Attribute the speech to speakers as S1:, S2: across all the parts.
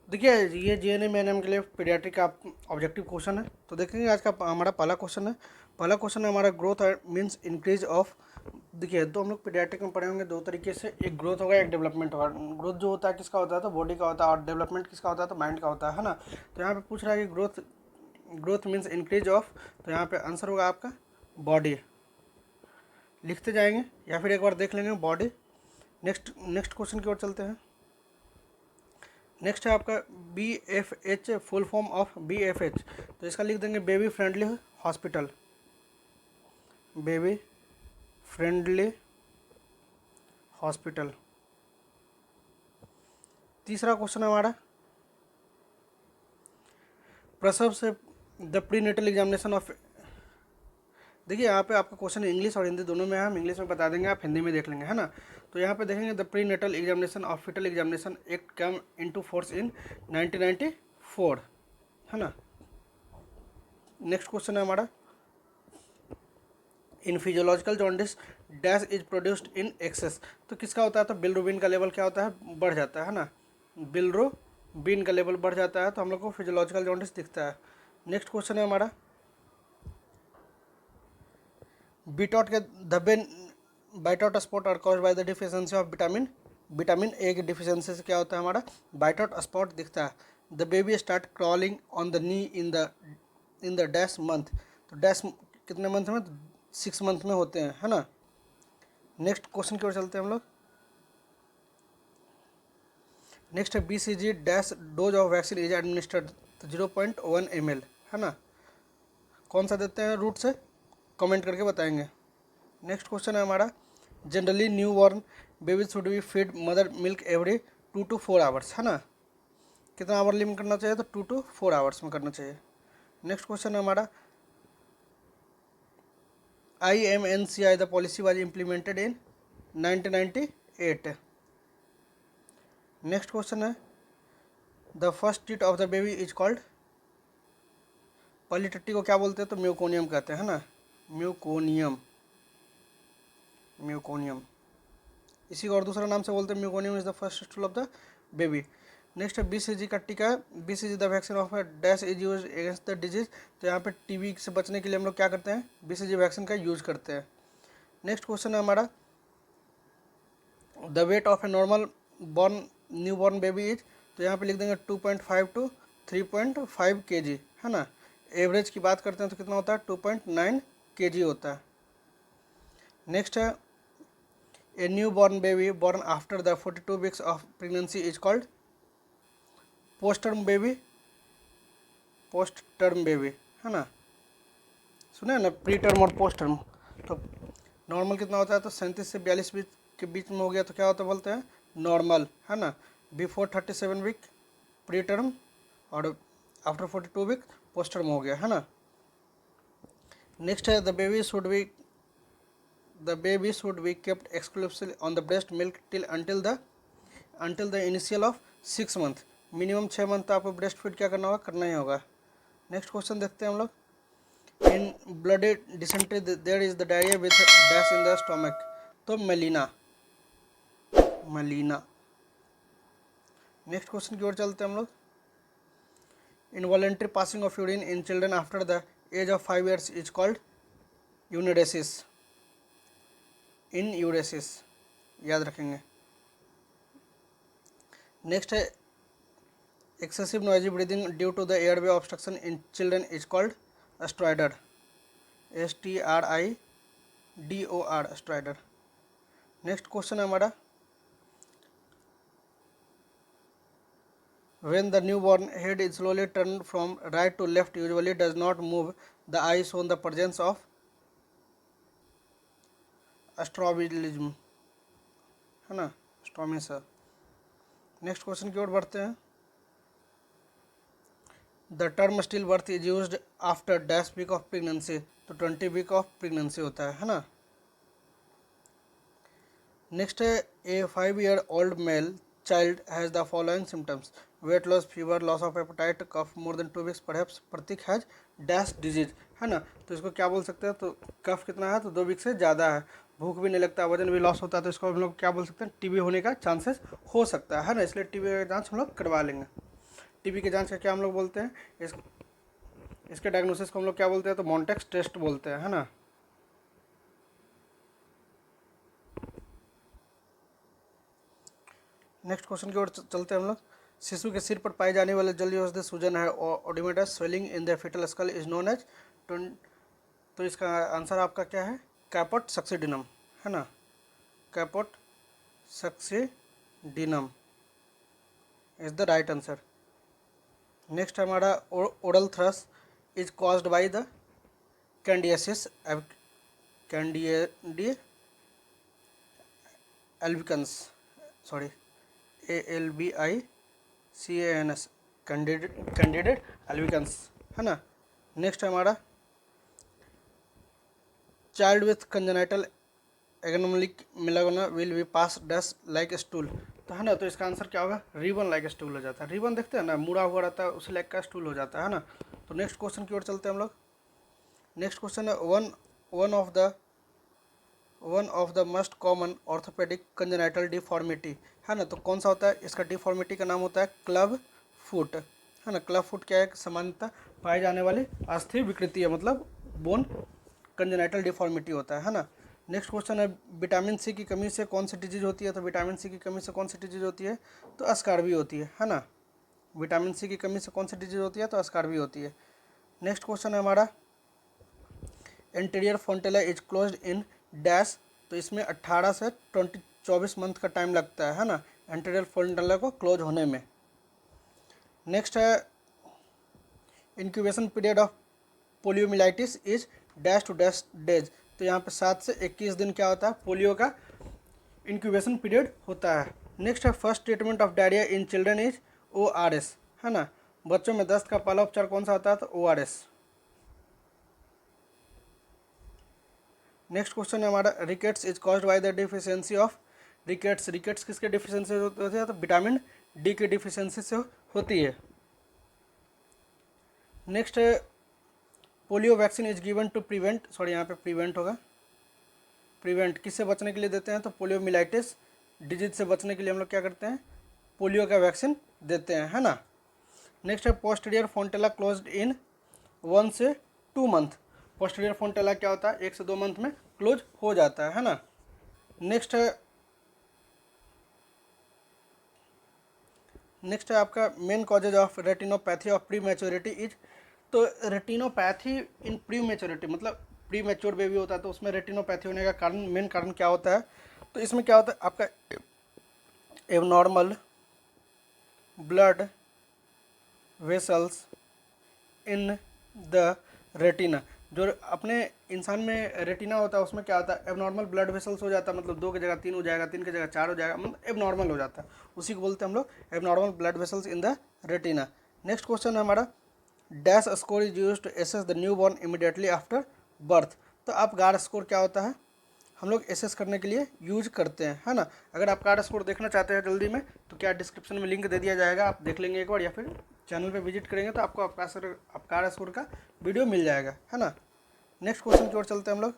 S1: देखिए ये GNM ANM के लिए पीडियाट्रिक का ऑब्जेक्टिव क्वेश्चन है। तो देखेंगे आज का हमारा पहला क्वेश्चन है। पहला क्वेश्चन है हमारा ग्रोथ मीन्स इंक्रीज ऑफ। देखिए तो हम लोग पीडियाट्रिक में पढ़े होंगे दो तरीके से, एक ग्रोथ होगा एक डेवलपमेंट होगा। ग्रोथ जो होता है किसका होता है तो बॉडी का होता है, और डेवलपमेंट किसका होता है तो माइंड का होता है ना। तो यहाँ पे पूछ रहा है कि ग्रोथ मीन्स इंक्रीज ऑफ, तो यहाँ पे आंसर होगा आपका बॉडी। लिखते जाएंगे या फिर एक बार देख लेंगे बॉडी। नेक्स्ट क्वेश्चन की ओर चलते हैं। नेक्स्ट है आपका BFH, full form of BFH। तो इसका लिख देंगे baby friendly hospital, baby friendly hospital. तीसरा क्वेश्चन है हमारा प्रसव से द प्रीनेटल एग्जामिनेशन ऑफ। देखिए यहाँ पे आपका क्वेश्चन इंग्लिश और हिंदी दोनों में है, हम इंग्लिश में बता देंगे, आप हिंदी में देख लेंगे, है ना। तो यहाँ पे देखेंगे the prenatal examination of foetal examination act come into force in 1994, है ना। नेक्स्ट क्वेश्चन है हमारा in physiological jaundice dash is produced in excess. तो किसका होता है तो बिलरुबिन का लेवल क्या होता है बढ़ जाता है ना। बिलरुबिन का लेवल बढ़ जाता है तो हम लोग को फिजियोलॉजिकल जॉन्डिस दिखता है। नेक्स्ट क्वेश्चन है हमारा बीटॉट के धब्बे Bitot spot are caused by the deficiency of vitamin A की डिफिशियंसी से क्या होता है हमारा बाइटॉट स्पॉट दिखता है। The baby start crawling on the knee in the dash month. तो डैश कितने मंथ में तो 6 मंथ में होते हैं, है ना। नेक्स्ट क्वेश्चन की ओर चलते हैं हम लोग। नेक्स्ट है BCG dash dose of vaccine is administered, तो 0.1 ml, है ना। कौन सा देते हैं रूट से कमेंट करके बताएंगे। नेक्स्ट क्वेश्चन है हमारा generally new born baby should be feed mother milk every 2 to 4 hours, है ना। कितना आवरली में करना चाहिए तो 2 to 4 आवर्स में करना चाहिए। नेक्स्ट क्वेश्चन है हमारा IMNCI the policy was implemented in 1998। Next question है the first teat of the baby is called. पहली टट्टी को क्या बोलते हैं तो म्यूकोनियम कहते हैं, है ना। म्यूकोनियम इसी को और दूसरा नाम से बोलते हैं meconium is the first stool of the baby. Next है BCG का टीका है। BCG the vaccine of dash is use against the disease. तो यहाँ पे टीबी से बचने के लिए हम लोग क्या करते हैं BCG वैक्सीन का यूज करते हैं। नेक्स्ट क्वेश्चन है हमारा the weight of a normal new born baby is. तो यहाँ पे लिख देंगे 2.5 to 3.5 kg, है ना। एवरेज की बात करते हैं तो कितना होता है 2.9 kg होता है। नेक्स्ट है a new born baby born after the 42 weeks of pregnancy is called post term baby, है ना। सुने ना प्री टर्म और पोस्ट टर्म। तो नॉर्मल कितना होता है तो 37 से 42 वीक के बीच में हो गया तो क्या होता है बोलते हैं नॉर्मल, है ना। बिफोर 37 वीक प्री टर्म और आफ्टर 42 वीक पोस्ट टर्म हो गया, है ना। नेक्स्ट है the baby should be kept exclusively on the breast milk till until the initial of 6 month. Minimum 6 month तो आपको ब्रेस्ट फीड क्या करना होगा करना ही होगा। नेक्स्ट क्वेश्चन देखते हैं हम लोग in bloody dysentery there is the diarrhoea with dash in the stomach. तो मलीना। नेक्स्ट क्वेश्चन की ओर चलते हैं हम लोग involuntary passing of urine in children after the age of 5 years is called enuresis. याद रखेंगे। नेक्स्ट है excessive noisy breathing due to the airway obstruction in children is called stridor, STRIDOR stridor. Next question है हमारा when the newborn head is slowly turned from right to left usually does not move the eye shown the presence of स्ट्रॉबिलिज्म, है ना, स्टॉमिसा। Next question की ओर बढ़ते हैं the term still birth is used after dash week of pregnancy. तो 20 week of pregnancy होता है ना। नेक्स्ट है a 5 year old male child has the following symptoms weight loss fever loss of appetite cough more than 2 weeks perhaps Pratik has dash disease, है ना। तो इसको क्या बोल सकते हैं तो कफ कितना है तो 2 week से ज़्यादा है, भूख भी नहीं लगता, वजन भी लॉस होता है, तो इसको हम लोग क्या बोल सकते हैं टीबी होने का चांसेस हो सकता है ना। इसलिए टीबी का जांच हम लोग करवा लेंगे। टीबी की जांच का क्या हम लोग बोलते हैं, इसके डायग्नोसिस को हम लोग क्या बोलते हैं, तो मॉन्टेक्स टेस्ट बोलते हैं, है ना। नेक्स्ट क्वेश्चन की ओर चलते हैं हम लोग। शिशु के सिर पर पाए जाने वाले जल्दी औषधि सूजन है oedematous swelling in the foetal skull is known as, तो इसका आंसर आपका क्या है, कैपोट सक्सीडिनम, है ना, caput succedaneum is the right answer. Next हमारा oral thrush is caused by the candidiasis candida albicans, sorry ALBICANS candidate albicans, है ना। नेक्स्ट हमारा child with congenital aganglionic megacolon will be pass dust like stool, तो है ना, तो इसका answer क्या होगा, रिबन लाइक स्टूल हो जाता है। रिबन देखते हैं ना, मुड़ा हुआ रहता है, उसी लाइक का स्टूल हो जाता है ना। तो नेक्स्ट क्वेश्चन की ओर चलते हैं हम लोग। नेक्स्ट क्वेश्चन है one of the most common orthopaedic congenital deformity, है ना, तो कौन सा होता है, इसका डिफॉर्मिटी का नाम होता है क्लब फुट, है ना। क्लब फुट क्या है, सामान्यतः पाई जाने वाली अस्थिर विकृति है, मतलब बोन कंजेनाइटल डिफॉर्मिटी होता है ना। नेक्स्ट क्वेश्चन है विटामिन सी की कमी से कौन सी डिजीज होती है, तो विटामिन सी की कमी से कौन सी डिजीज होती है, तो स्कार्वी होती है ना। विटामिन सी की कमी से कौन सी डिजीज होती है, तो स्कार्वी होती है। नेक्स्ट क्वेश्चन है हमारा anterior fontanelle is closed in dash, तो इसमें 18 से 24 मंथ का टाइम लगता है ना, इंटीरियर फोंटेला को क्लोज होने में। नेक्स्ट है incubation period of poliomyelitis is dash to dash days, तो यहाँ पे 7 से 21 दिन क्या होता है, पोलियो का इंक्यूबेशन पीरियड होता है। नेक्स्ट है first treatment of diarrhoea in children is ORS, है ना, बच्चों में दस्त का पहला उपचार कौन सा होता है, तो ORS। नेक्स्ट क्वेश्चन है हमारा rickets is caused by the deficiency of rickets किसके डिफिशियंसी से होती है, तो विटामिन डी की डिफिशियंसी से होती है। नेक्स्ट है polio vaccine is given to prevent, sorry यहाँ पे प्रिवेंट होगा, प्रिवेंट किससे बचने के लिए देते हैं, तो पोलियोमिलाइटिस डिजीज से बचने के लिए हम लोग क्या करते हैं, पोलियो का वैक्सीन देते हैं, है ना। नेक्स्ट है पोस्टीरियर फोंटेला क्लोज्ड इन 1 से 2 मंथ, पोस्टीरियर फोंटेला क्या होता है, 1 से 2 मंथ में क्लोज हो जाता है ना। नेक्स्ट है आपका main causes of retinopathy of pre maturity is, तो रेटिनोपैथी इन प्री मैच्योरिटी मतलब प्री मैच्योर बेबी होता है, तो उसमें रेटिनोपैथी होने का कारण मेन कारण क्या होता है, तो इसमें क्या होता है आपका abnormal blood vessels in the retina, जो अपने इंसान में रेटिना होता है उसमें क्या होता है, एबनॉर्मल ब्लड वेसल्स हो जाता है, मतलब 2 की जगह 3 हो जाएगा, 3 की जगह 4 हो जाएगा, मतलब एबनॉर्मल हो जाता है, उसी को बोलते हैं हम लोग abnormal blood vessels in the retina. Next question है हमारा dash score is use to assess the new born immediately after birth, तो आप गार्ड स्कोर क्या होता है, हम लोग एसेस करने के लिए यूज करते हैं, है ना। अगर आप गार्ड स्कोर देखना चाहते हैं जल्दी में, तो क्या डिस्क्रिप्शन में लिंक दे दिया जाएगा, आप देख लेंगे एक बार, या फिर चैनल पे विजिट करेंगे तो आपको आपका स्कोर का वीडियो मिल जाएगा, है ना। नेक्स्ट क्वेश्चन की ओर चलते हैं हम लोग।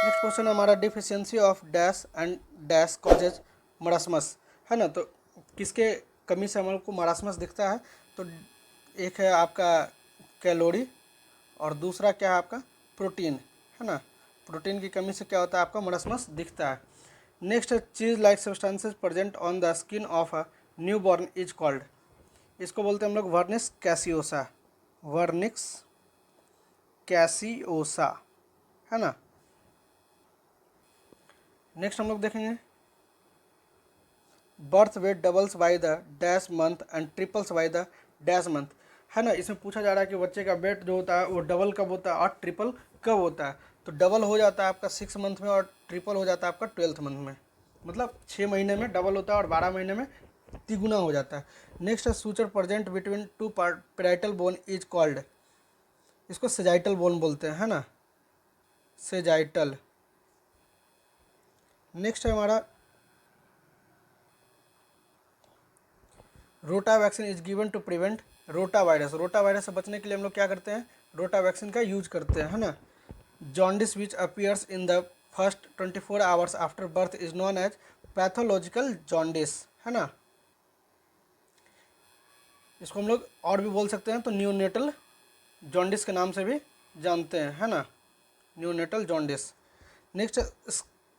S1: नेक्स्ट क्वेश्चन है हमारा deficiency of dash and dash causes marasmus, है ना, तो किसके कमी से हम लोग को मरासमस दिखता है, तो एक है आपका कैलोरी और दूसरा क्या है आपका प्रोटीन, है ना, प्रोटीन की कमी से क्या होता है, आपका मरासमस दिखता है। नेक्स्ट है चीज like substances present on the skin of a new born is called, इसको बोलते हैं हम लोग वर्निक्स कैसियोसा, वर्निक्स कैसियोसा, है ना। नेक्स्ट हम लोग देखेंगे birth weight doubles by the dash month and triples by the dash month, है ना, इसमें पूछा जा रहा है कि बच्चे का वेट जो होता है वो डबल कब होता है और ट्रिपल कब होता है, तो डबल हो जाता है आपका 6 मंथ में और ट्रिपल हो जाता है आपका 12th मंथ में, मतलब 6 महीने में डबल होता है और 12 महीने में तिगुना हो जाता है। नेक्स्ट है suture present between 2 parietal bone is called, इसको सेजाइटल बोन बोलते हैं, है ना, सेजाइटल। नेक्स्ट है हमारा rota vaccine is given to prevent rota virus, rota virus से बचने के लिए हम लोग क्या करते हैं, रोटा वैक्सीन का यूज करते हैं, है ना। Jaundice which appears in the first 24 hours after birth is known as pathological jaundice, है ना। इसको हम लोग और भी बोल सकते हैं, तो न्यूनेटल जॉन्डिस के नाम से भी जानते हैं, है ना, neonatal jaundice. Next,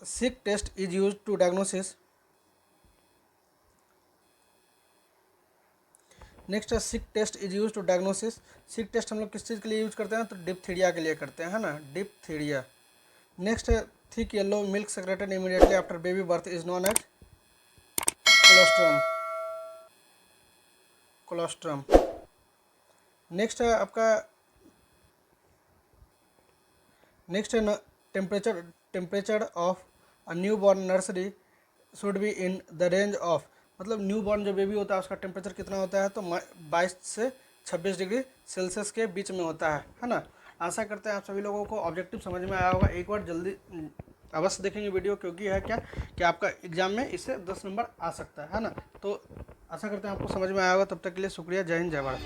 S1: sick test is use to diagnosis. Next, sick test is use to diagnosis. Sick test हम लोग किस चीज़ के लिए यूज करते हैं, तो डिप्थीरिया के लिए करते हैं, है ना, diphtheria. Next, thick yellow milk secreted immediately after baby birth is known as colostrum. Colostrum. Next है आपका, नेक्स्ट है temperature of a new born nursery should be in the range of, मतलब न्यू बॉर्न जो baby होता है उसका temperature कितना होता है, तो 22 से 26 डिग्री सेल्सियस के बीच में होता है ना। आशा करते हैं आप सभी लोगों को ऑब्जेक्टिव समझ में आया होगा। एक बार जल्दी अवश्य देखेंगे वीडियो, क्योंकि है क्या कि आपका एग्जाम में इससे 10 नंबर आ सकता है ना। तो आशा करते हैं आपको समझ में आया होगा। तब तक के लिए शुक्रिया। जय हिंद, जय भारत।